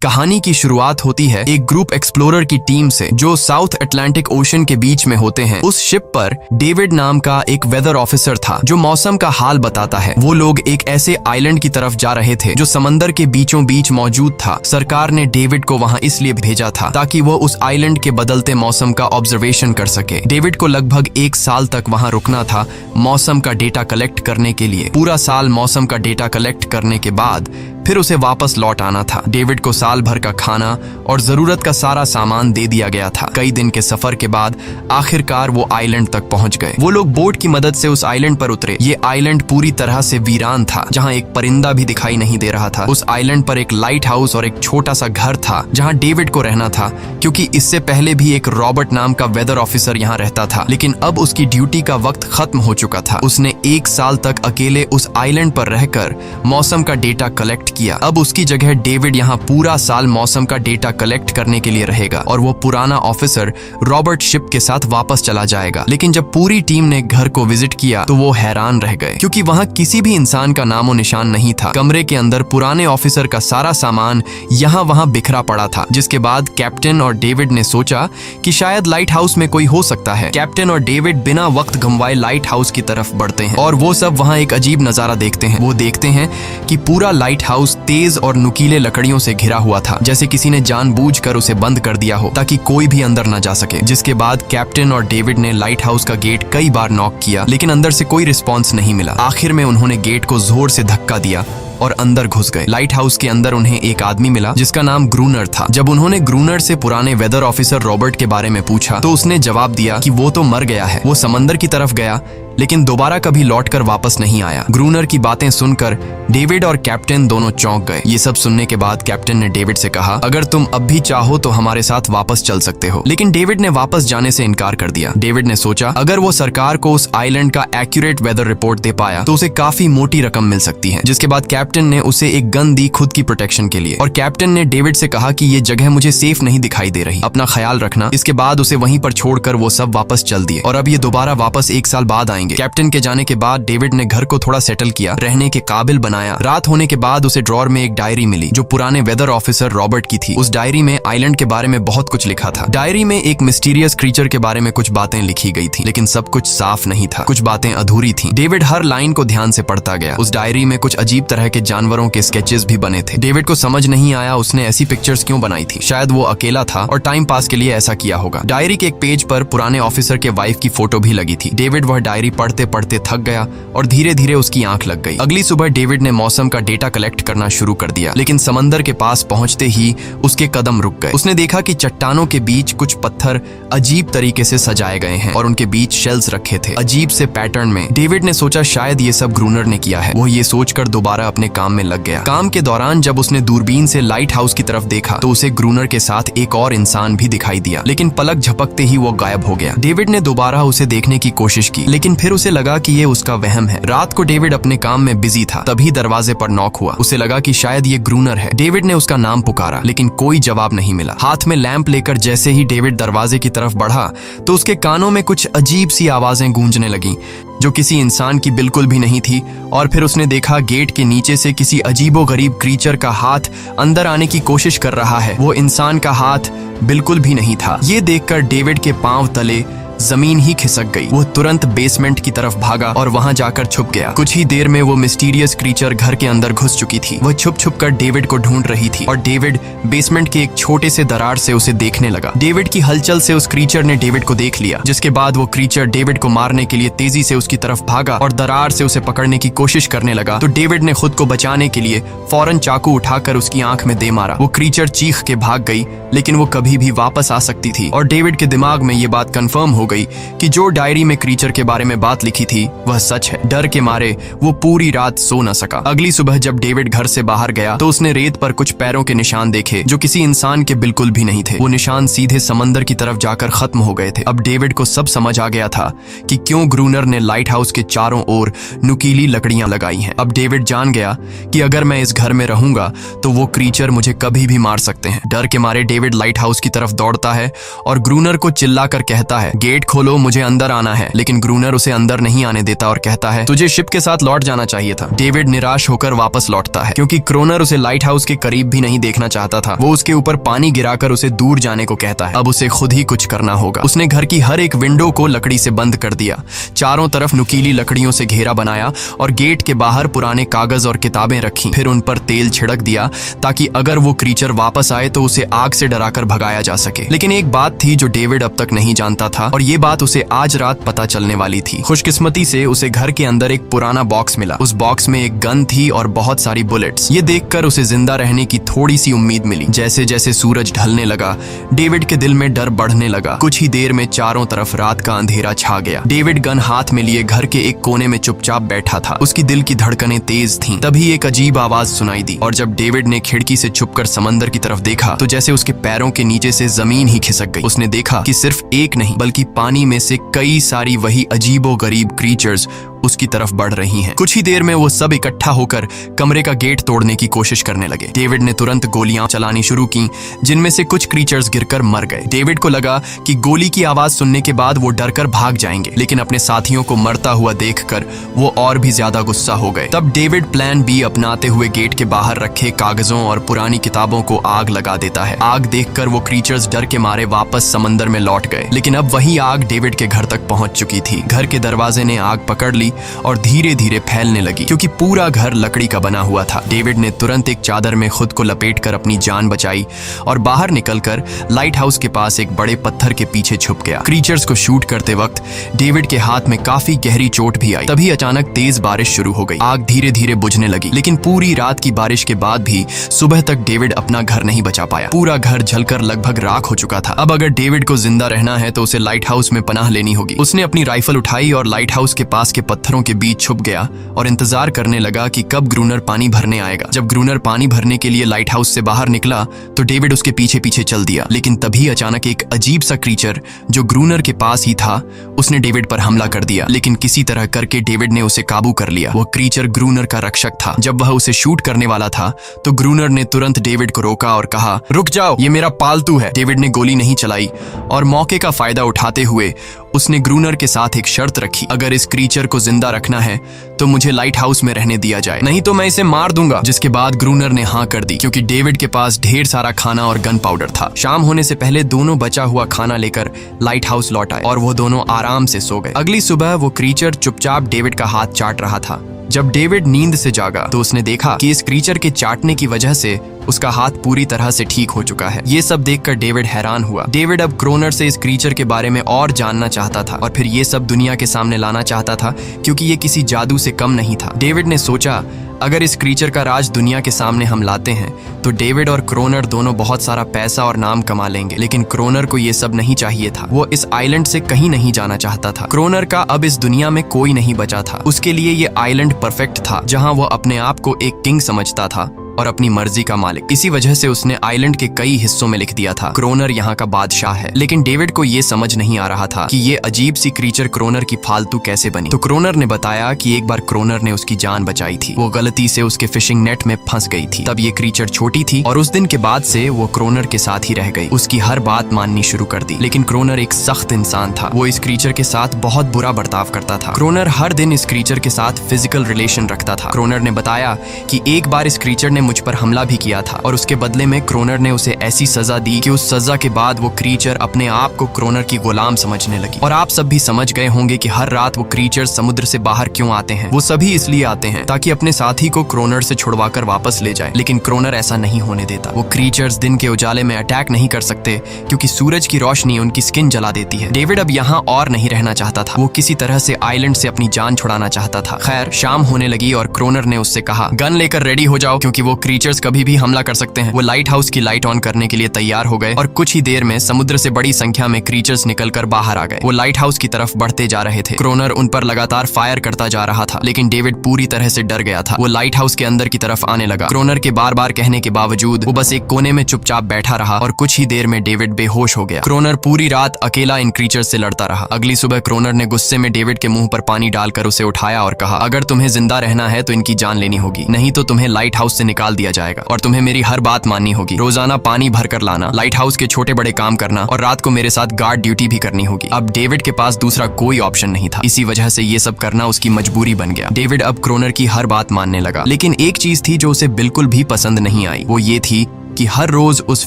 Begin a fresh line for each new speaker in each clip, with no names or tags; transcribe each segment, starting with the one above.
कहानी की शुरुआत होती है एक ग्रुप एक्सप्लोरर की टीम से जो साउथ अटलांटिक ओशन के बीच में होते हैं। उस शिप पर डेविड नाम का एक वेदर ऑफिसर था जो मौसम का हाल बताता है। वो लोग एक ऐसे आइलैंड की तरफ जा रहे थे जो समंदर के बीचों बीच मौजूद था। सरकार ने डेविड को वहां इसलिए भेजा था ताकि वो उस आइलैंड के बदलते मौसम का ऑब्जर्वेशन कर सके। डेविड को लगभग 1 साल तक वहां रुकना था मौसम का डेटा कलेक्ट करने के लिए। पूरा साल मौसम का डेटा कलेक्ट करने के बाद फिर उसे वापस लौट आना था। डेविड को साल भर का खाना और जरूरत का सारा सामान दे दिया गया था। कई दिन के सफर के बाद आखिरकार वो आइलैंड तक पहुंच गए। वो लोग बोट की मदद से उस आइलैंड पर उतरे। ये आइलैंड पूरी तरह से वीरान था, जहां एक परिंदा भी दिखाई नहीं दे रहा था। उस आइलैंड पर एक लाइट हाउस और एक छोटा सा घर था जहां डेविड को रहना था, क्योंकि इससे पहले भी एक रॉबर्ट नाम का वेदर ऑफिसर यहाँ रहता था, लेकिन अब उसकी ड्यूटी का वक्त खत्म हो चुका था। उसने 1 साल तक अकेले उस आइलैंड पर रहकर मौसम का डेटा कलेक्ट किया। अब उसकी जगह डेविड यहाँ पूरा साल मौसम का डेटा कलेक्ट करने के लिए रहेगा और वो पुराना ऑफिसर रॉबर्ट शिप के साथ वापस चला जाएगा। लेकिन जब पूरी टीम ने घर को विजिट किया तो वो हैरान रह गए, क्योंकि वहाँ किसी भी इंसान का नामो निशान नहीं था। कमरे के अंदर पुराने ऑफिसर का सारा सामान यहाँ वहाँ बिखरा पड़ा था। जिसके बाद कैप्टन और डेविड ने सोचा कि शायद लाइट हाउस में कोई हो सकता है। कैप्टन और डेविड बिना वक्त गंवाए लाइट हाउस की तरफ बढ़ते हैं और वो सब वहाँ एक अजीब नजारा देखते हैं। वो देखते हैं कि पूरा लाइट हाउस तेज और नुकीले लकड़ियों से घिरा हुआ था, जैसे किसी ने जानबूझकर उसे बंद कर दिया हो ताकि कोई भी अंदर न जा सके। जिसके बाद कैप्टन और डेविड ने लाइट हाउस का गेट कई बार नॉक किया, लेकिन अंदर से कोई रिस्पॉन्स नहीं मिला। आखिर में उन्होंने गेट को जोर से धक्का दिया और अंदर घुस गए। लाइट हाउस के अंदर उन्हें एक आदमी मिला जिसका नाम ग्रूनर था। जब उन्होंने ग्रूनर से पुराने वेदर ऑफिसर रॉबर्ट के बारे में पूछा तो उसने जवाब दिया कि वो तो मर गया है। वो समंदर की तरफ गया लेकिन दोबारा कभी लौटकर वापस नहीं आया। ग्रूनर की बातें सुनकर डेविड और कैप्टन दोनों चौंक गए। ये सब सुनने के बाद कैप्टन ने डेविड से कहा, अगर तुम अब भी चाहो तो हमारे साथ वापस चल सकते हो। लेकिन डेविड ने वापस जाने से इनकार कर दिया। डेविड ने सोचा अगर वो सरकार को उस आइलैंड का एक्यूरेट वेदर रिपोर्ट दे पाया तो उसे काफी मोटी रकम मिल सकती है। जिसके बाद कैप्टन ने उसे एक गन दी खुद की प्रोटेक्शन के लिए, और कैप्टन ने डेविड से कहा कि ये जगह मुझे सेफ नहीं दिखाई दे रही, अपना ख्याल रखना। इसके बाद उसे वहीं पर छोड़कर वो सब वापस चल दिए और अब ये दोबारा वापस 1 साल बाद आएंगे। कैप्टन के जाने के बाद डेविड ने घर को थोड़ा सेटल किया, रहने के काबिल बनाया। रात होने के बाद उसे ड्रॉर में एक डायरी मिली जो पुराने वेदर ऑफिसर रॉबर्ट की थी। उस डायरी में आइलैंड के बारे में बहुत कुछ लिखा था। डायरी में एक मिस्टीरियस क्रीचर के बारे में कुछ बातें लिखी गई थी, लेकिन सब कुछ साफ नहीं था। कुछ बातें अधूरी थी। डेविड हर लाइन को ध्यान से पढ़ता गया। उस डायरी में कुछ अजीब तरह के जानवरों के स्केचेस भी बने थे। डेविड को समझ नहीं आया उसने ऐसी पिक्चर्स क्यों बनाई थी। शायद वो अकेला था और टाइम पास के लिए ऐसा किया होगा। डायरी के एक पेज पर पुराने ऑफिसर के वाइफ की फोटो भी लगी थी। डेविड वह डायरी पढ़ते पढ़ते थक गया और धीरे धीरे उसकी आंख लग गई। अगली सुबह डेविड ने मौसम का डेटा कलेक्ट करना शुरू कर दिया, लेकिन समंदर के पास पहुंचते ही उसके कदम रुक गए। उसने देखा कि चट्टानों के बीच कुछ पत्थर अजीब तरीके से सजाए गए हैं और उनके बीच शेल्स रखे थे अजीब से पैटर्न में। डेविड ने सोचा शायद ये सब ग्रूनर ने किया है। वो ये सोचकर दोबारा अपने काम में लग गया। काम के दौरान जब उसने दूरबीन से लाइट हाउस की तरफ देखा तो उसे ग्रूनर के साथ एक और इंसान भी दिखाई दिया, लेकिन पलक झपकते ही वो गायब हो गया। डेविड ने दोबारा उसे देखने की कोशिश की, लेकिन फिर उसे लगा कि ये उसका वहम है। रात को डेविड अपने काम में बिजी था, तभी दरवाजे पर नॉक हुआ। उसे लगा कि शायद ये ग्रूनर है। डेविड ने उसका नाम पुकारा, लेकिन कोई जवाब नहीं मिला। हाथ में लैंप लेकर जैसे ही डेविड दरवाजे की तरफ बढ़ा तो उसके कानों में कुछ अजीब सी आवाजें गूंजने लगीं जो किसी इंसान की बिल्कुल भी नहीं थी। और फिर उसने देखा गेट के नीचे से किसी अजीबोगरीब क्रीचर का हाथ अंदर आने की कोशिश कर रहा है। वो इंसान का हाथ बिल्कुल भी नहीं था। ये देखकर डेविड के पांव तले जमीन ही खिसक गई। वो तुरंत बेसमेंट की तरफ भागा और वहां जाकर छुप गया। कुछ ही देर में वो मिस्टीरियस क्रीचर घर के अंदर घुस चुकी थी। वह छुप छुप कर डेविड को ढूंढ रही थी और डेविड बेसमेंट के एक छोटे से दरार से उसे देखने लगा। डेविड की हलचल से उस क्रीचर ने डेविड को देख लिया, जिसके बाद वो क्रीचर डेविड को मारने के लिए तेजी से उसकी तरफ भागा और दरार से उसे पकड़ने की कोशिश करने लगा। तो डेविड ने खुद को बचाने के लिए फौरन चाकू उठाकर उसकी आंख में दे मारा। वो क्रीचर चीख के भाग गई, लेकिन वो कभी भी वापस आ सकती थी। और डेविड के दिमाग में ये बात कंफर्म हो गई कि जो डायरी में क्रीचर के बारे में बात लिखी थी वह सच है। डर के मारे वो पूरी रात सो न सका। अगली सुबह जब डेविड घर से बाहर गया तो उसने रेत पर कुछ पैरों के निशान देखे जो किसी इंसान के बिल्कुल भी नहीं थे। वो निशान सीधे समंदर की तरफ जाकर खत्म हो गए थे। अब डेविड को सब समझ आ गया था कि क्यों ग्रूनर ने लाइट हाउस के चारों ओर नुकीली लकड़ियां लगाई हैं। अब डेविड जान गया कि अगर मैं इस घर में रहूंगा तो वो क्रीचर मुझे कभी भी मार सकते हैं। डर के मारे डेविड लाइट हाउस की तरफ दौड़ता है और ग्रूनर को चिल्लाकर कहता है, गेट गेट खोलो, मुझे अंदर आना है। लेकिन ग्रूनर उसे अंदर नहीं आने देता और कहता है तुझे शिप के साथ लौट जाना चाहिए था। डेविड निराश होकर वापस लौटता है क्योंकि क्रोनर उसे लाइट हाउस के करीब भी नहीं देखना चाहता था। वो उसके ऊपर पानी गिराकर उसे दूर जाने को कहता है। अब उसे खुद ही कुछ करना होगा। उसने घर की हर एक विंडो को लकड़ी से बंद कर दिया, चारों तरफ नुकीली लकड़ियों से घेरा बनाया और गेट के बाहर पुराने कागज और किताबें रखी। फिर उन पर तेल छिड़क दिया ताकि अगर वो क्रीचर वापस आए तो उसे आग से डराकर भगाया जा सके। लेकिन एक बात थी जो डेविड अब तक नहीं जानता था और ये बात उसे आज रात पता चलने वाली थी। खुशकिस्मती से उसे घर के अंदर एक पुराना बॉक्स मिला। उस बॉक्स में एक गन थी और बहुत सारी बुलेट्स। ये देखकर उसे जिंदा रहने की थोड़ी सी उम्मीद मिली। जैसे जैसे सूरज ढलने लगा, डेविड के दिल में डर बढ़ने लगा। कुछ ही देर में चारों तरफ रात का अंधेरा छा गया। डेविड गन हाथ में लिए घर के एक कोने में चुपचाप बैठा था। उसकी दिल की धड़कनें तेज थीं। तभी एक अजीब आवाज सुनाई दी और जब डेविड ने खिड़की से छुपकर समंदर की तरफ देखा तो जैसे उसके पैरों के नीचे से जमीन ही खिसक गई। उसने देखा कि सिर्फ एक नहीं बल्कि पानी में से कई सारी वही अजीबोगरीब क्रीचर्स उसकी तरफ बढ़ रही हैं। कुछ ही देर में वो सब इकट्ठा होकर कमरे का गेट तोड़ने की कोशिश करने लगे। डेविड ने तुरंत गोलियां चलानी शुरू की, जिनमें से कुछ क्रीचर्स गिरकर मर गए। डेविड को लगा कि गोली की आवाज सुनने के बाद वो डरकर भाग जाएंगे, लेकिन अपने साथियों को मरता हुआ देखकर वो और भी ज्यादा गुस्सा हो गए। तब डेविड प्लान बी अपनाते हुए गेट के बाहर रखे कागजों और पुरानी किताबों को आग लगा देता है। आग देखकर वो क्रीचर्स डर के मारे वापस समंदर में लौट गए, लेकिन अब वही आग डेविड के घर तक पहुंच चुकी थी। घर के दरवाजे ने आग पकड़ ली और धीरे धीरे फैलने लगी क्योंकि पूरा घर लकड़ी का बना हुआ था। डेविड ने तुरंत एक चादर में खुद को लपेटकर अपनी जान बचाई और बाहर निकलकर लाइट हाउस के पास एक बड़े पत्थर के पीछे छुप गया। क्रीचर्स को शूट करते वक्त डेविड के हाथ में काफी गहरी चोट भी आई। तभी अचानक तेज बारिश शुरू हो गई। आग धीरे धीरे बुझने लगी, लेकिन पूरी रात की बारिश के बाद भी सुबह तक डेविड अपना घर नहीं बचा पाया। पूरा घर जलकर लगभग राख हो चुका था। अब अगर डेविड को जिंदा रहना है तो उसे लाइट हाउस में पनाह लेनी होगी। उसने अपनी राइफल उठाई और लाइट हाउस के पास के पत्थरों के बीच छुप गया और इंतजार करने लगा कि कब ग्रूनर पानी भरने आएगा। जब ग्रूनर पानी भरने के लिए लाइट हाउस से बाहर निकला तो डेविड उसके पीछे पीछे चल दिया, लेकिन तभी अचानक एक अजीब सा क्रीचर जो ग्रूनर के पास ही था उसने डेविड पर हमला कर दिया। लेकिन किसी तरह करके डेविड ने उसे काबू कर लिया। वह क्रीचर ग्रूनर का रक्षक था। जब वह उसे शूट करने वाला था तो ग्रूनर ने तुरंत डेविड को रोका और कहा, रुक जाओ, ये मेरा पालतू है। डेविड ने गोली नहीं चलाई और मौके का फायदा उठाते हुए उसने ग्रूनर के साथ एक शर्त रखी, अगर इस क्रीचर को जिंदा रखना है तो मुझे लाइट हाउस में रहने दिया जाए, नहीं तो मैं इसे मार दूंगा। जिसके बाद ग्रूनर ने हाँ कर दी क्योंकि डेविड के पास ढेर सारा खाना और गन पाउडर था। शाम होने से पहले दोनों बचा हुआ खाना लेकर लाइट हाउस लौट आए और वो दोनों आराम से सो गए। अगली सुबह वो क्रीचर चुपचाप डेविड का हाथ चाट रहा था। जब डेविड नींद से जागा तो उसने देखा कि इस क्रीचर के चाटने की वजह से उसका हाथ पूरी तरह से ठीक हो चुका है। ये सब देखकर डेविड हैरान हुआ। डेविड अब क्रोनर से इस क्रीचर के बारे में और जानना चाहता था और फिर ये सब दुनिया के सामने लाना चाहता था क्योंकि ये किसी जादू से कम नहीं था। डेविड ने सोचा, अगर इस क्रीचर का राज दुनिया के सामने हम लाते हैं तो डेविड और क्रोनर दोनों बहुत सारा पैसा और नाम कमा लेंगे। लेकिन क्रोनर को ये सब नहीं चाहिए था। वो इस आइलैंड से कहीं नहीं जाना चाहता था। क्रोनर का अब इस दुनिया में कोई नहीं बचा था। उसके लिए ये आइलैंड परफेक्ट था जहां वो अपने आप को एक किंग समझता था और अपनी मर्जी का मालिक। इसी वजह से उसने आइलैंड के कई हिस्सों में लिख दिया था, क्रोनर यहाँ का बादशाह है। लेकिन डेविड को ये समझ नहीं आ रहा था कि ये अजीब सी क्रीचर क्रोनर की फालतू कैसे बनी। तो क्रोनर ने बताया कि एक बार क्रोनर ने उसकी जान बचाई थी। वो गलती से उसके फिशिंग नेट में फंस गई थी। तब ये क्रीचर छोटी थी और उस दिन के बाद से वो क्रोनर के साथ ही रह गई। उसकी हर बात माननी शुरू कर दी। लेकिन क्रोनर एक सख्त इंसान था। वो इस क्रीचर के साथ बहुत बुरा बर्ताव करता था। क्रोनर हर दिन इस क्रीचर के साथ फिजिकल रिलेशन रखता था। क्रोनर ने बताया कि एक बार इस क्रीचर ने मुझ पर हमला भी किया था और उसके बदले में क्रोनर ने उसे ऐसी सजा दी कि उस सजा के बाद वो क्रीचर अपने आप को क्रोनर की गुलाम समझने लगी। और आप सब भी समझ गए होंगे कि हर रात वो क्रीचर समुद्र से बाहर क्यों आते हैं। वो सभी इसलिए आते हैं ताकि अपने साथी को क्रोनर से छुड़वाकर वापस ले जाए। लेकिन क्रोनर ऐसा नहीं होने देता। वो क्रीचर्स दिन के उजाले में अटैक नहीं कर सकते क्योंकि सूरज की रोशनी उनकी स्किन जला देती है। डेविड अब यहाँ और नहीं रहना चाहता था। वो किसी तरह से आइलैंड से अपनी जान छुड़ाना चाहता था। खैर, शाम होने लगी और क्रोनर ने उससे कहा, गन लेकर रेडी हो जाओ क्योंकि वो क्रीचर्स कभी भी हमला कर सकते हैं। वो लाइट हाउस की लाइट ऑन करने के लिए तैयार हो गए और कुछ ही देर में समुद्र से बड़ी संख्या में क्रीचर्स निकलकर बाहर आ गए। वो लाइट हाउस की तरफ बढ़ते जा रहे थे। क्रोनर उन पर लगातार फायर करता जा रहा था, लेकिन डेविड पूरी तरह से डर गया था। वो लाइट हाउस के अंदर की तरफ आने लगा। क्रोनर के बार बार कहने के बावजूद वो बस एक कोने में चुपचाप बैठा रहा और कुछ ही देर में डेविड बेहोश हो गया। क्रोनर पूरी रात अकेला इन क्रीचर्स से लड़ता रहा। अगली सुबह क्रोनर ने गुस्से में डेविड के मुंह पर पानी डालकर उसे उठाया और कहा, अगर तुम्हें जिंदा रहना है तो इनकी जान लेनी होगी, नहीं तो तुम्हें लाइट हाउस से निकाल निकाल दिया जाएगा और तुम्हें मेरी हर बात माननी होगी। रोजाना पानी भर कर लाना, लाइट हाउस के छोटे बड़े काम करना और रात को मेरे साथ गार्ड ड्यूटी भी करनी होगी। अब डेविड के पास दूसरा कोई ऑप्शन नहीं था। इसी वजह से ये सब करना उसकी मजबूरी बन गया। डेविड अब क्रोनर की हर बात मानने लगा, लेकिन एक चीज थी जो उसे बिल्कुल भी पसंद नहीं आई। वो ये थी कि हर रोज उस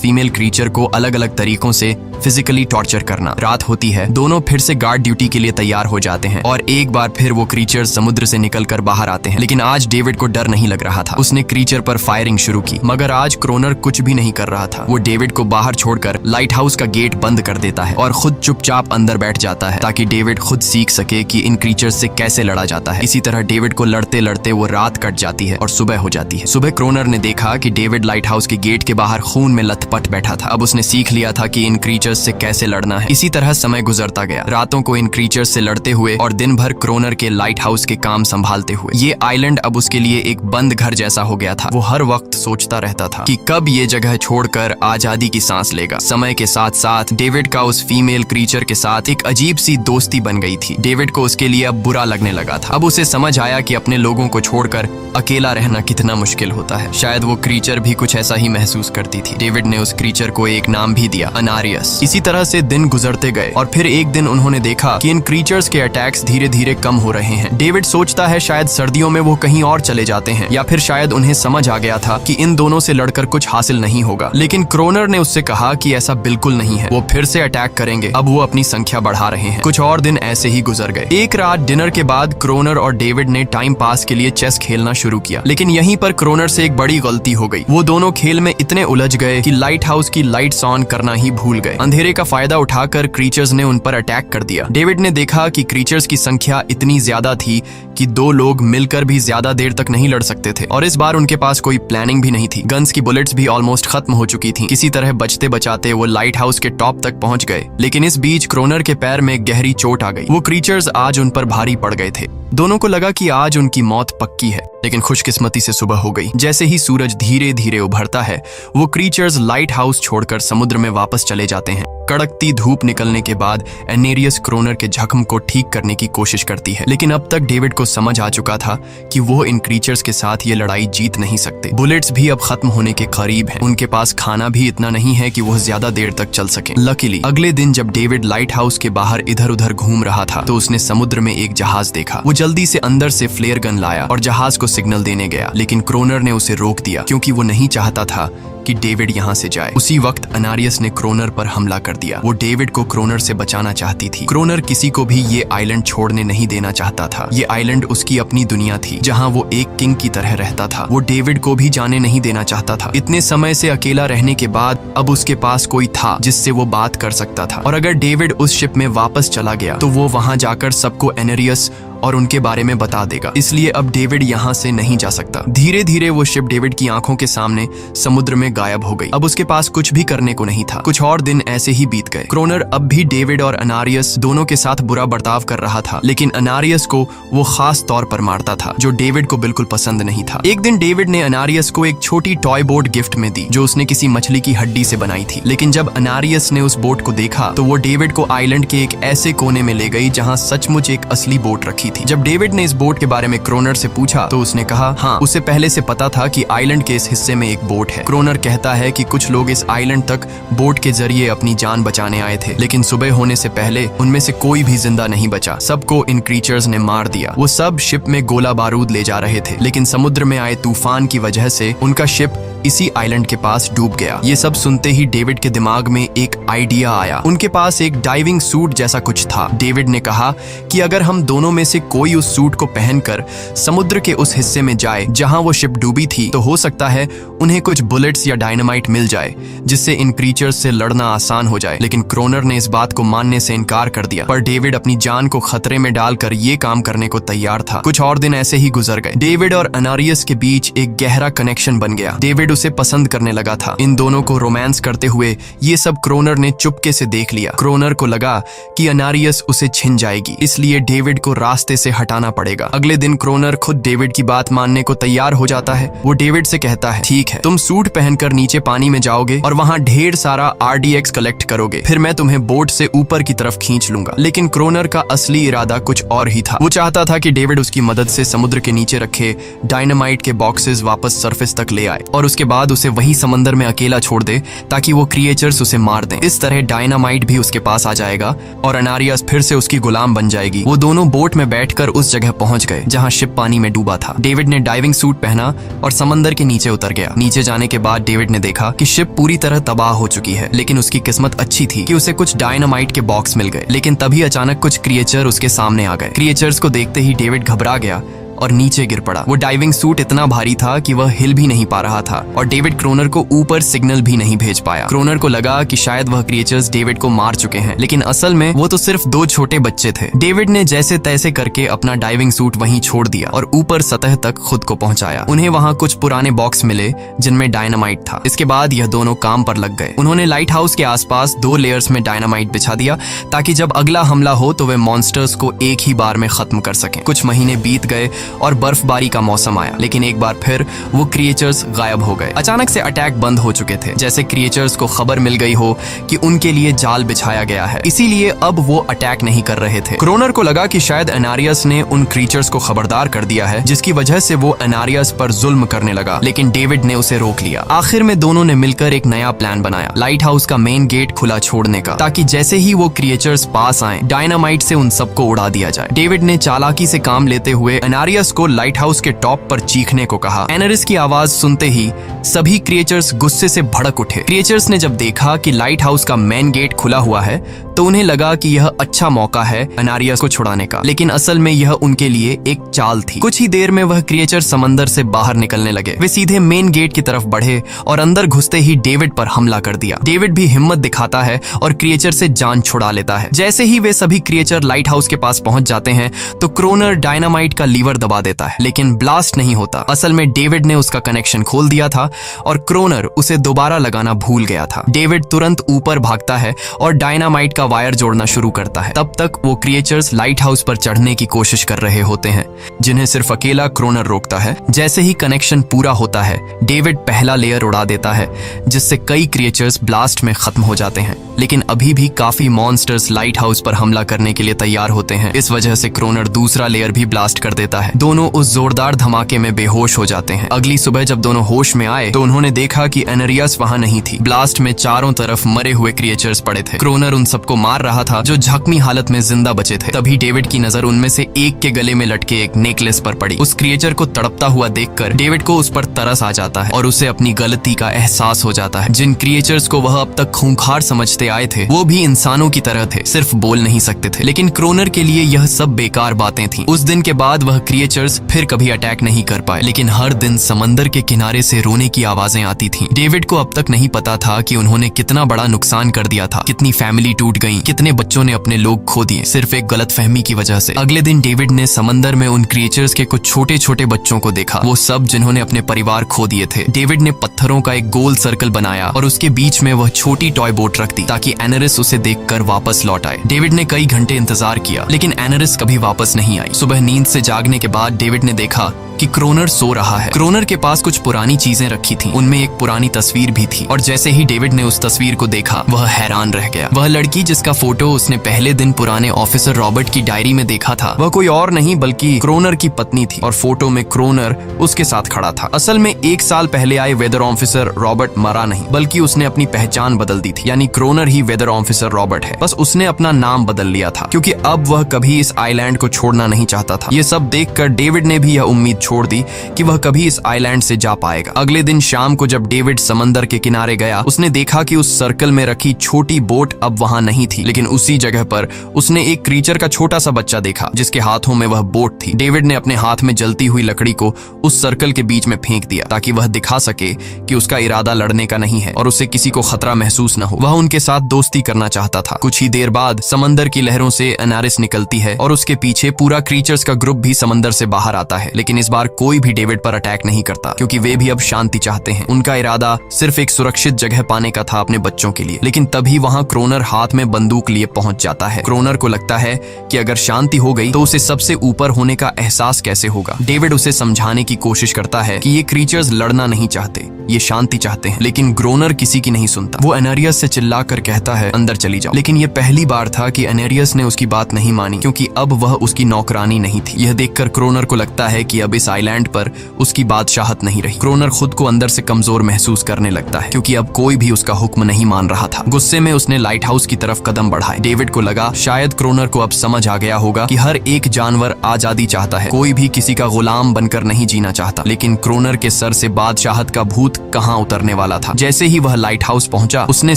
फीमेल क्रीचर को अलग अलग तरीकों से फिजिकली टॉर्चर करना। रात होती है, दोनों फिर से गार्ड ड्यूटी के लिए तैयार हो जाते हैं और एक बार फिर वो क्रीचर समुद्र से निकलकर बाहर आते हैं। लेकिन आज डेविड को डर नहीं लग रहा था। उसने क्रीचर पर फायरिंग शुरू की, मगर आज क्रोनर कुछ भी नहीं कर रहा था। वो डेविड को बाहर छोड़कर लाइट हाउस का गेट बंद कर देता है और खुद चुपचाप अंदर बैठ जाता है ताकि डेविड खुद सीख सके कि इन क्रीचर से कैसे लड़ा जाता है। इसी तरह डेविड को लड़ते लड़ते वो रात कट जाती है और सुबह हो जाती है। सुबह क्रोनर ने देखा कि डेविड लाइट हाउस के गेट के बाहर खून में लथपथ बैठा था। अब उसने सीख लिया था कि इन क्रीचर्स से कैसे लड़ना है। इसी तरह समय गुजरता गया, रातों को इन क्रीचर्स से लड़ते हुए और दिन भर क्रोनर के लाइट हाउस के काम संभालते हुए। ये आइलैंड अब उसके लिए एक बंद घर जैसा हो गया था। वो हर वक्त सोचता रहता था कि कब ये जगह छोड़कर आजादी की सांस लेगा। समय के साथ साथ डेविड का उस फीमेल क्रीचर के साथ एक अजीब सी दोस्ती बन गई थी। डेविड को उसके लिए अब बुरा लगने लगा था। अब उसे समझ आया कि अपने लोगों को छोड़कर अकेला रहना कितना मुश्किल होता है। शायद वो क्रीचर भी कुछ ऐसा ही महसूस करती थी। डेविड ने उस क्रीचर को एक नाम भी दिया, अनारियस। इसी तरह से दिन गुजरते गए और फिर एक दिन उन्होंने देखा कि इन क्रीचर्स के अटैक्स धीरे धीरे कम हो रहे हैं। डेविड सोचता है शायद सर्दियों में वो कहीं और चले जाते हैं या फिर शायद उन्हें समझ आ गया था कि इन दोनों से लड़कर कुछ हासिल नहीं होगा। लेकिन क्रोनर ने उससे कहा कि ऐसा बिल्कुल नहीं है, वो फिर से अटैक करेंगे। अब वो अपनी संख्या बढ़ा रहे हैं। कुछ और दिन ऐसे ही गुजर गए। एक रात डिनर के बाद क्रोनर और डेविड ने टाइम पास के लिए चेस खेलना शुरू किया, लेकिन यहीं पर क्रोनर से एक बड़ी गलती हो गई। वो दोनों खेल में इतने उलझ गए कि लाइट हाउस की लाइट्स ऑन करना ही भूल गए। अंधेरे का फायदा उठाकर क्रीचर्स ने उन पर अटैक कर दिया। डेविड ने देखा कि क्रीचर्स की संख्या इतनी ज्यादा थी कि दो लोग मिलकर भी ज्यादा देर तक नहीं लड़ सकते थे और इस बार उनके पास कोई प्लानिंग भी नहीं थी। गन्स की बुलेट्स भी ऑलमोस्ट खत्म हो चुकी थी। किसी तरह बचते बचाते वो लाइट हाउस के टॉप तक पहुंच गए, लेकिन इस बीच क्रोनर के पैर में गहरी चोट आ गई। वो क्रीचर्स आज उन पर भारी पड़ गए थे। दोनों को लगा कि आज उनकी मौत पक्की है, लेकिन खुशकिस्मती से सुबह हो गई। जैसे ही सूरज धीरे धीरे उभरता है, वो क्रीचर्स लाइट हाउस छोड़कर समुद्र में वापस चले जाते हैं। कड़कती धूप निकलने के बाद एनेरियस क्रोनर के जख्म को ठीक करने की कोशिश करती है, लेकिन अब तक डेविड को समझ आ चुका था कि वो इन क्रीचर्स के साथ ये लड़ाई जीत नहीं सकते। बुलेट्स भी अब खत्म होने के करीब हैं। उनके पास खाना भी इतना नहीं है कि वो ज्यादा देर तक चल सके। लकीली अगले दिन जब डेविड लाइट हाउस के बाहर इधर उधर घूम रहा था तो उसने समुद्र में एक जहाज देखा। वो जल्दी से अंदर से फ्लेयर गन लाया और जहाज को सिग्नल देने गया, लेकिन क्रोनर ने उसे रोक दिया क्योंकि वो नहीं चाहता था कि डेविड यहाँ से जाए। उसी वक्त अनारियस ने क्रोनर पर हमला कर दिया। वो डेविड को क्रोनर से बचाना चाहती थी। क्रोनर किसी को भी ये आइलैंड छोड़ने नहीं देना चाहता था। ये आइलैंड उसकी अपनी दुनिया थी जहाँ वो एक किंग की तरह रहता था। वो डेविड को भी जाने नहीं देना चाहता था। इतने समय से अकेला रहने के बाद अब उसके पास कोई था जिससे वो बात कर सकता था, और अगर डेविड उस शिप में वापस चला गया तो वो वहां जाकर सबको एनेरियस और उनके बारे में बता देगा। इसलिए अब डेविड यहाँ से नहीं जा सकता। धीरे धीरे वो शिप डेविड की आंखों के सामने समुद्र में गायब हो गई। अब उसके पास कुछ भी करने को नहीं था। कुछ और दिन ऐसे ही बीत गए। क्रोनर अब भी डेविड और अनारियस दोनों के साथ बुरा बर्ताव कर रहा था, लेकिन अनारियस को वो खास तौर पर मारता था, जो डेविड को बिल्कुल पसंद नहीं था। एक दिन डेविड ने अनारियस को एक छोटी टॉय बोट गिफ्ट में दी जो उसने किसी मछली की हड्डी से बनाई थी। लेकिन जब अनारियस ने उस बोट को देखा तो वो डेविड को आइलैंड के एक ऐसे कोने में ले गई जहाँ सचमुच एक असली बोट रखी थी। जब डेविड ने इस बोट के बारे में क्रोनर से पूछा तो उसने कहा हाँ, उसे पहले से पता था कि आइलैंड के इस हिस्से में एक बोट है। क्रोनर कहता है कि कुछ लोग इस आइलैंड तक बोट के जरिए अपनी जान बचाने आए थे, लेकिन सुबह होने से पहले उनमें से कोई भी जिंदा नहीं बचा। सबको इन क्रीचर्स ने मार दिया। वो सब शिप में गोला बारूद ले जा रहे थे, लेकिन समुद्र में आए तूफान की वजह से उनका शिप इसी आइलैंड के पास डूब गया। ये सब सुनते ही डेविड के दिमाग में एक आइडिया आया। उनके पास एक डाइविंग सूट जैसा कुछ था। डेविड ने कहा कि अगर हम दोनों में से कोई उस सूट को पहनकर समुद्र के उस हिस्से में जाए जहां वो शिप डूबी थी, तो हो सकता है उन्हें कुछ बुलेट्स या डायनामाइट मिल जाए जिससे इन क्रीचर्स से लड़ना आसान हो जाए। लेकिन क्रोनर ने इस बात को मानने से इनकार कर दिया, पर डेविड अपनी जान को खतरे में डालकर ये काम करने को तैयार था। कुछ और दिन ऐसे ही गुजर गए। डेविड और अनारियस के बीच एक गहरा कनेक्शन बन गया। डेविड डेविड उसे पसंद करने लगा था। इन दोनों को रोमांस करते हुए ये सब क्रोनर ने चुपके से देख लिया। क्रोनर को लगा कि अनारियस उसे छिन जाएगी, इसलिए डेविड को रास्ते से हटाना पड़ेगा। अगले दिन क्रोनर खुद डेविड की बात मानने को तैयार हो जाता है। वो डेविड से कहता है, ठीक है, तुम सूट पहनकर नीचे पानी में जाओगे और वहां ढेर सारा RDX कलेक्ट करोगे, फिर मैं तुम्हें बोट से ऊपर की तरफ खींच लूंगा। लेकिन क्रोनर का असली इरादा कुछ और ही था। वो चाहता था कि डेविड उसकी मदद से समुद्र के नीचे रखे डायनामाइट के बॉक्सेस वापस सरफेस तक ले आए और उसके बाद उसे वही समंदर में अकेला छोड़ दे ताकि वो क्रिएचर्स उसे मार दें। इस तरह डायनामाइट भी उसके पास आ जाएगा और अनारियस फिर से उसकी गुलाम बन जाएगी। वो दोनों बोट में बैठकर उस जगह पहुंच गए जहां शिप पानी में डूबा था। डेविड ने डाइविंग सूट पहना और समंदर के नीचे उतर गया। नीचे जाने के बाद डेविड ने देखा कि शिप पूरी तरह तबाह हो चुकी है, लेकिन उसकी किस्मत अच्छी थी कि उसे कुछ डायनामाइट के बॉक्स मिल गए। लेकिन तभी अचानक कुछ क्रिएचर उसके सामने आ गए। क्रिएचर्स को देखते ही डेविड घबरा गया और नीचे गिर पड़ा। वो डाइविंग सूट इतना भारी था कि वह हिल भी नहीं पा रहा था और डेविड क्रोनर को ऊपर सिग्नल भी नहीं भेज पाया। क्रोनर को लगा कि शायद वह क्रिएचर्स डेविड को मार चुके हैं, लेकिन असल में वो तो सिर्फ दो छोटे बच्चे थे। डेविड ने जैसे तैसे करके अपना डाइविंग सूट वहीं छोड़ दिया और ऊपर सतह तक खुद को पहुंचाया। उन्हें वहां कुछ पुराने बॉक्स मिले जिनमें डायनामाइट था। इसके बाद यह दोनों काम पर लग गए। उन्होंने लाइट हाउस के आसपास 2 लेयर्स में डायनामाइट बिछा दिया ताकि जब अगला हमला हो तो वे मॉन्स्टर्स को एक ही बार में खत्म कर सकें। कुछ महीने बीत गए और बर्फबारी का मौसम आया, लेकिन एक बार फिर वो क्रिएचर्स गायब हो गए। अचानक से अटैक बंद हो चुके थे, जैसे क्रिएचर्स को खबर मिल गई हो कि उनके लिए जाल बिछाया गया है, इसीलिए अब वो अटैक नहीं कर रहे थे। क्रोनर को लगा कि शायद अनारियस ने उन क्रिएचर्स को खबरदार कर दिया है, जिसकी वजह से वो अनारियस पर जुल्म करने लगा, लेकिन डेविड ने उसे रोक लिया। आखिर में दोनों ने मिलकर एक नया प्लान बनाया, लाइट हाउस का मेन गेट खुला छोड़ने का, ताकि जैसे ही वो क्रिएचर्स पास आए डायनामाइट से उन सबको उड़ा दिया जाए। डेविड ने चालाकी से काम लेते हुए अनारियस को लाइट हाउस के टॉप पर चीखने को कहा। एनरिस की आवाज सुनते ही सभी क्रिएचर्स गुस्से से भड़क उठे। क्रिएचर्स ने जब देखा कि लाइट हाउस का मेन गेट खुला हुआ है तो उन्हें लगा कि यह अच्छा मौका है अनारियस को छुड़ाने का, लेकिन असल में यह उनके लिए एक चाल थी। कुछ ही देर में वह क्रिएचर समंदर से बाहर निकलने लगे। वे सीधे मेन गेट की तरफ बढ़े और अंदर घुसते ही डेविड पर हमला कर दिया। डेविड भी हिम्मत दिखाता है और क्रिएचर से जान छुड़ा लेता है। जैसे ही वे सभी क्रिएचर लाइट हाउस के पास पहुंच जाते हैं तो क्रोनर डायनामाइट का लीवर दबा देता है, लेकिन ब्लास्ट नहीं होता। असल में डेविड ने उसका कनेक्शन खोल दिया था और क्रोनर उसे दोबारा लगाना भूल गया था। डेविड तुरंत ऊपर भागता है और डायनामाइट का वायर जोड़ना शुरू करता है। तब तक वो क्रिएचर्स लाइट हाउस पर चढ़ने की कोशिश कर रहे होते हैं, जिन्हें सिर्फ अकेला क्रोनर रोकता है। जैसे ही कनेक्शन पूरा होता है डेविड पहला लेयर उड़ा देता है, जिससे कई क्रिएचर्स ब्लास्ट में खत्म हो जाते हैं, लेकिन अभी भी काफी मॉन्स्टर्स लाइट हाउस पर हमला करने के लिए तैयार होते हैं। इस वजह से क्रोनर दूसरा लेयर भी ब्लास्ट कर देता है। दोनों उस जोरदार धमाके में बेहोश हो जाते हैं। अगली सुबह जब दोनों होश में आए तो उन्होंने देखा कि एनरियस वहां नहीं थी। ब्लास्ट में चारों तरफ मरे हुए क्रिएचर्स पड़े थे। क्रोनर उन सबको मार रहा था जो जख्मी हालत में जिंदा बचे थे। तभी डेविड की नजर उनमें से एक के गले में लटके एक नेकलेस पर पड़ी। उस क्रिएचर को तड़पता हुआ देखकर डेविड को उस पर तरस आ जाता है और उसे अपनी गलती का एहसास हो जाता है। जिन क्रिएचर्स को वह अब तक खूंखार समझते आए थे वो भी इंसानों की तरह थे, सिर्फ बोल नहीं सकते थे। लेकिन क्रोनर के लिए यह सब बेकार बातें थी। उस दिन के बाद वह क्रिएचर्स फिर कभी अटैक नहीं कर पाए, लेकिन हर दिन समंदर के किनारे से रोने की आवाजें आती थीं। डेविड को अब तक नहीं पता था कि उन्होंने कितना बड़ा नुकसान कर दिया था, कितनी फैमिली टूट गई, कितने बच्चों ने अपने लोग खो दिए, सिर्फ एक गलतफहमी की वजह से। अगले दिन डेविड ने समंदर में उन क्रिएचर्स के कुछ छोटे छोटे बच्चों को देखा, वो सब जिन्होंने अपने परिवार खो दिए थे। डेविड ने पत्थरों का एक गोल सर्कल बनाया और उसके बीच में वह छोटी टॉय बोट रख दी ताकि एनरिस उसे देखकर वापस लौट आए। डेविड ने कई घंटे इंतजार किया, लेकिन एनरिस कभी वापस नहीं आई। सुबह नींद से जागने के बाद डेविड ने देखा कि क्रोनर सो रहा है। क्रोनर के पास कुछ पुरानी चीजें रखी थीं, उनमें एक पुरानी तस्वीर भी थी और जैसे ही डेविड ने उस तस्वीर को देखा वह हैरान रह गया। वह लड़की जिसका फोटो उसने पहले दिन पुराने ऑफिसर रॉबर्ट की डायरी में देखा था वह कोई और नहीं बल्कि क्रोनर की पत्नी थी और फोटो में क्रोनर उसके साथ खड़ा था। असल में 1 साल पहले आए वेदर ऑफिसर रॉबर्ट मरा नहीं, बल्कि उसने अपनी पहचान बदल दी थी, यानी क्रोनर ही वेदर ऑफिसर रॉबर्ट है, बस उसने अपना नाम बदल लिया था क्योंकि अब वह कभी इस आइलैंड को छोड़ना नहीं चाहता था। ये सब देखकर डेविड ने भी यह उम्मीद छोड़ दी कि वह कभी इस आइलैंड से जा पाएगा। अगले दिन शाम को जब डेविड समंदर के किनारे गया उसने देखा कि उस सर्कल में रखी छोटी बोट अब वहां नहीं थी, लेकिन उसी जगह पर उसने एक क्रीचर का छोटा सा बच्चा देखा जिसके हाथों में वह बोट थी। डेविड ने अपने हाथ में जलती हुई लकड़ी को उस सर्कल के बीच में फेंक दिया ताकि वह दिखा सके कि उसका इरादा लड़ने का नहीं है और उसे किसी को खतरा महसूस न हो। वह उनके साथ दोस्ती करना चाहता था। कुछ ही देर बाद समंदर की लहरों से एनारिस निकलती है और उसके पीछे पूरा क्रीचर्स का ग्रुप भी समंदर से बाहर आता है, लेकिन इस बार परिवार कोई भी डेविड पर अटैक नहीं करता, क्योंकि वे भी अब शांति चाहते हैं। उनका इरादा सिर्फ एक सुरक्षित जगह पाने का था अपने बच्चों के लिए। लेकिन तभी वहां क्रोनर हाथ में बंदूक लिए पहुंच जाता है। क्रोनर को लगता है कि अगर शांति हो गई तो उसे सबसे ऊपर होने का एहसास कैसे होगा। डेविड उसे समझाने की कोशिश करता है कि ये क्रीचर्स लड़ना नहीं चाहते, ये शांति चाहते हैं। लेकिन क्रोनर किसी की नहीं सुनता। वो एनेरियस से चिल्लाकर कहता है, अंदर चली जाओ। लेकिन ये पहली बार था कि एनेरियस ने उसकी बात नहीं मानी, क्योंकि अब वह उसकी नौकरानी नहीं थी। यह देखकर क्रोनर को लगता है कि अब इस आइलैंड पर उसकी बादशाहत नहीं रही। क्रोनर खुद को अंदर से कमजोर महसूस करने लगता है, क्योंकि अब कोई भी उसका हुक्म नहीं मान रहा था। गुस्से में उसने लाइट हाउस की तरफ कदम बढ़ाए। डेविड को लगा शायद क्रोनर को अब समझ आ गया होगा कि हर एक जानवर आजादी चाहता है, कोई भी किसी का गुलाम बनकर नहीं जीना चाहता। लेकिन क्रोनर के सर से बादशाहत का भूत कहां उतरने वाला था। जैसे ही वह लाइट हाउस पहुंचा, उसने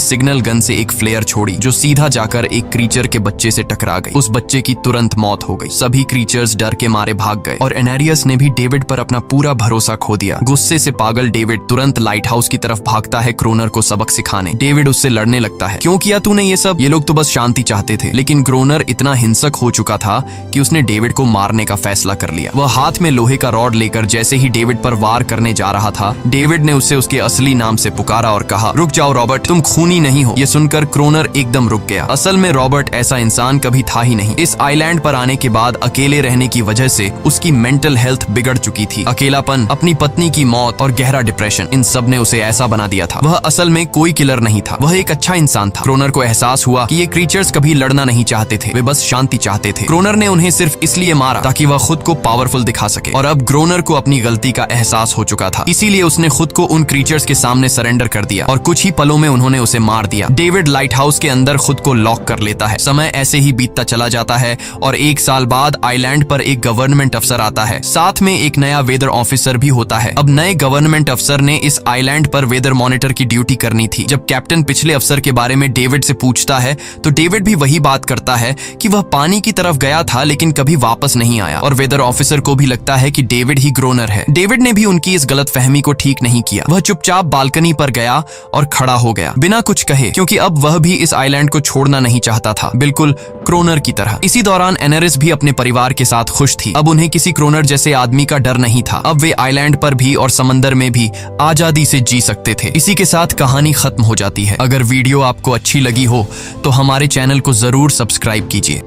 सिग्नल गन से एक फ्लेयर छोड़ी, जो सीधा जाकर एक क्रीचर के बच्चे से टकरा गई। उस बच्चे की तुरंत मौत हो गई। सभी क्रीचर्स डर के मारे भाग गए और एनेरियस ने भी डेविड पर अपना पूरा भरोसा खो दिया। गुस्से से पागल डेविड तुरंत लाइट हाउस की तरफ भागता है क्रोनर को सबक सिखाने। डेविड उससे लड़ने लगता है, क्यों किया तूने ये सब? ये लोग तो बस शांति चाहते थे। लेकिन क्रोनर इतना हिंसक हो चुका था कि उसने डेविड को मारने का फैसला कर लिया। वह हाथ में लोहे का रॉड लेकर जैसे ही डेविड पर वार करने जा रहा था, डेविड ने उसे उसके असली नाम से पुकारा और कहा, रुक जाओ रॉबर्ट, तुम खूनी नहीं हो। ये सुनकर क्रोनर एकदम रुक गया। असल में रॉबर्ट ऐसा इंसान कभी था ही नहीं। इस आइलैंड पर आने के बाद अकेले रहने की वजह से उसकी मेंटल हेल्थ बिगड़ चुकी थी। अकेलापन, अपनी पत्नी की मौत और गहरा डिप्रेशन, इन सब ने उसे ऐसा बना दिया था। वह असल में कोई किलर नहीं था, वह एक अच्छा इंसान था। क्रोनर को एहसास हुआ कि ये क्रीचर्स कभी लड़ना नहीं चाहते थे, वे बस शांति चाहते थे। क्रोनर ने उन्हें सिर्फ इसलिए मारा ताकि वह खुद को पावरफुल दिखा सके। और अब क्रोनर को अपनी गलती का एहसास हो चुका था, इसीलिए उसने खुद को उन क्रीचर्स के सामने सरेंडर कर दिया और कुछ ही पलों में उन्होंने उसे मार दिया। डेविड लाइट हाउस के अंदर खुद को लॉक कर लेता है। समय ऐसे ही बीतता चला जाता है और 1 साल बाद आइलैंड पर एक गवर्नमेंट अफसर आता है, साथ में एक नया वेदर ऑफिसर भी होता है। अब नए गवर्नमेंट अफसर ने इस आइलैंड पर वेदर मॉनिटर की ड्यूटी करनी थी। जब कैप्टन पिछले अफसर के बारे में डेविड से पूछता है तो डेविड भी वही बात करता है कि वह पानी की तरफ गया था लेकिन कभी वापस नहीं आया। और वेदर ऑफिसर को भी लगता है कि डेविड ही क्रोनर है। डेविड ने भी उनकी इस गलतफहमी को ठीक नहीं किया। वह चुपचाप बालकनी पर गया और खड़ा हो गया बिना कुछ कहे, क्योंकि अब वह भी इस आइलैंड को छोड़ना नहीं चाहता था, बिल्कुल क्रोनर की तरह। इसी दौरान एनेरिस भी अपने परिवार के साथ खुश थी। अब उन्हें किसी क्रोनर जैसे आदमी का डर नहीं था। अब वे आइलैंड पर भी और समंदर में भी आजादी से जी सकते थे। इसी के साथ कहानी खत्म हो जाती है। अगर वीडियो आपको अच्छी लगी हो तो हमारे चैनल को जरूर सब्सक्राइब कीजिए।